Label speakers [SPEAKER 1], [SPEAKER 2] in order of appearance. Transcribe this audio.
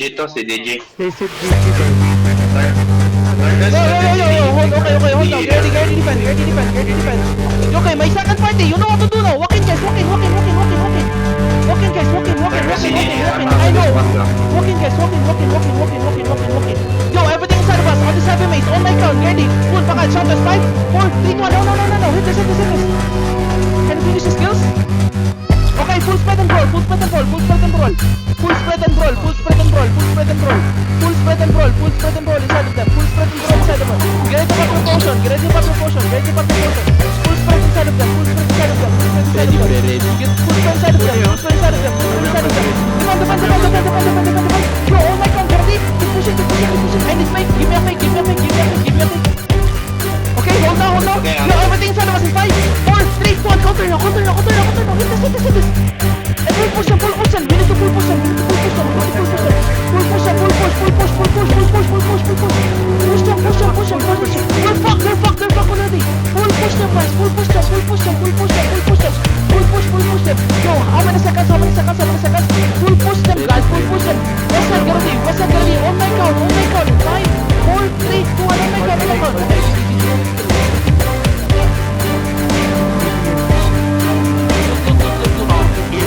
[SPEAKER 1] Dito si DJ.
[SPEAKER 2] Basic GG guys.
[SPEAKER 3] Okay, hold on. Ready defend. Okay, may second party. You know what to do now. Walk in, guys. Walk in. Walk in, guys. Walk in. I know. Walk in, guys. Walk in. Yo, everything inside of us. On the 7 mates. On my count. Ready. Full. Pakal. Shot us. 5, 4, 3, 2, 1. No. Hit this. Can you finish the skills? Okay, full spread and roll.